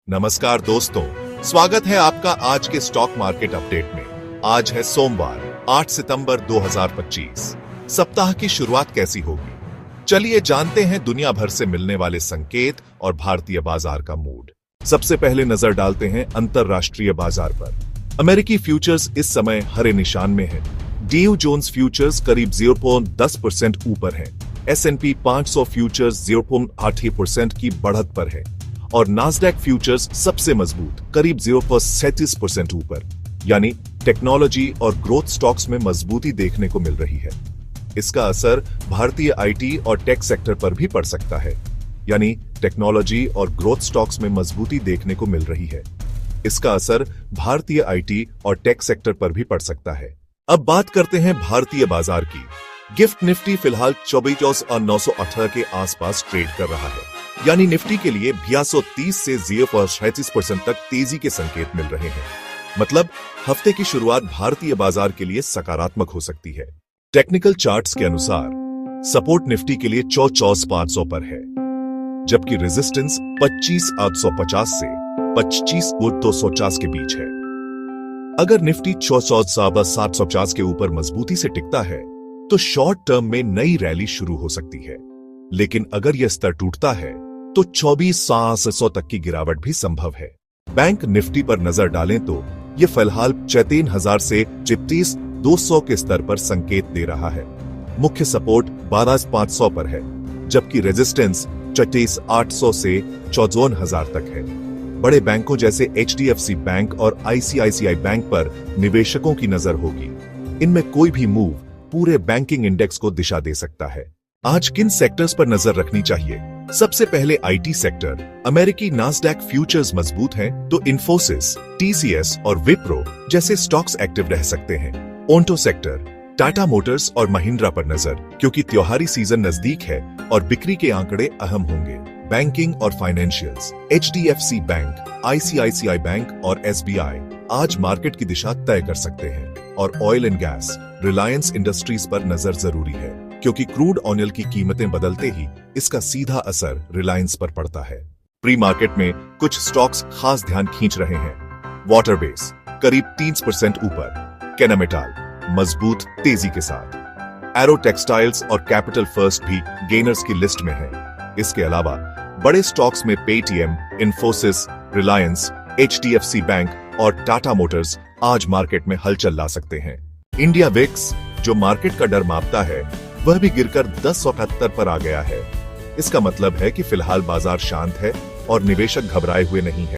नमस्कार दोस्तों, स्वागत है आपका आज के स्टॉक मार्केट अपडेट में। आज है सोमवार 8 सितंबर 2025। सप्ताह की शुरुआत कैसी होगी, चलिए जानते हैं दुनिया भर से मिलने वाले संकेत और भारतीय बाजार का मूड। सबसे पहले नजर डालते हैं अंतरराष्ट्रीय बाजार पर। अमेरिकी फ्यूचर्स इस समय हरे निशान में है। डीयू जोन्स फ्यूचर्स करीब 0.10% ऊपर है। S&P 500 फ्यूचर्स 0.8% की बढ़त पर है और नास्डैक फ्यूचर्स सबसे मजबूत करीब 0.37% ऊपर, यानी टेक्नोलॉजी और ग्रोथ स्टॉक्स में मजबूती देखने को मिल रही है। इसका असर भारतीय आईटी और टेक सेक्टर पर भी पड़ सकता है, यानी टेक्नोलॉजी और ग्रोथ स्टॉक्स में मजबूती देखने को मिल रही है। इसका असर भारतीय आईटी और टेक सेक्टर पर भी पड़ सकता है। अब बात करते हैं भारतीय बाजार की। गिफ्ट निफ्टी फिलहाल 24,918 के आसपास ट्रेड कर रहा है, यानी निफ्टी के लिए 230 से 0.36% तक तेजी के संकेत मिल रहे हैं। मतलब हफ्ते की शुरुआत भारतीय बाजार के लिए सकारात्मक हो सकती है। टेक्निकल चार्ट्स के अनुसार सपोर्ट निफ्टी के लिए 24,500 पर है, जबकि रेजिस्टेंस 25,850 से 25,250 के बीच है। अगर निफ्टी 24,750 के ऊपर मजबूती से टिकता है तो शॉर्ट टर्म में नई रैली शुरू हो सकती है, लेकिन अगर यह स्तर टूटता है तो 24,600 तक की गिरावट भी संभव है। बैंक निफ्टी पर नजर डालें तो यह फिलहाल 53,000 से 33,200 के स्तर पर संकेत दे रहा है। मुख्य सपोर्ट 12,500 पर है, जबकि रेजिस्टेंस 34,800 से 54,000 तक है। बड़े बैंकों जैसे HDFC बैंक और ICICI बैंक पर निवेशकों की नजर होगी। इनमें कोई भी मूव पूरे बैंकिंग इंडेक्स को दिशा दे सकता है। आज किन सेक्टर्स पर नजर रखनी चाहिए? सबसे पहले आईटी सेक्टर। अमेरिकी नास्डैक फ्यूचर्स मजबूत हैं, तो इन्फोसिस, TCS और विप्रो जैसे स्टॉक्स एक्टिव रह सकते हैं। ओंटो सेक्टर, टाटा मोटर्स और महिंद्रा पर नजर, क्योंकि त्योहारी सीजन नजदीक है और बिक्री के आंकड़े अहम होंगे। बैंकिंग और financials, HDFC bank, ICICI bank और SBI आज मार्केट की दिशा तय कर सकते हैं। और oil and gas, Reliance industries पर नजर जरूरी है, क्योंकि क्रूड ऑयल की कीमतें बदलते ही इसका सीधा असर रिलायंस पर पड़ता है। प्री मार्केट में कुछ स्टॉक्स खास ध्यान खींच रहे हैं। वाटर बेस करीब 3% ऊपर, केनामेटाल मजबूत तेजी के साथ, एरो टेक्सटाइल्स और कैपिटल फर्स्ट भी गेनर्स की लिस्ट में है। इसके अलावा बड़े स्टॉक्स में Paytm, Infosys, Reliance, HDFC bank और टाटा मोटर्स आज मार्केट में हलचल ला सकते हैं। इंडिया विक्स, जो मार्केट का डर मापता है, वह भी गिरकर 1078 पर आ गया है। इसका मतलब है कि फिलहाल बाजार शांत है और निवेशक घबराए हुए नहीं है।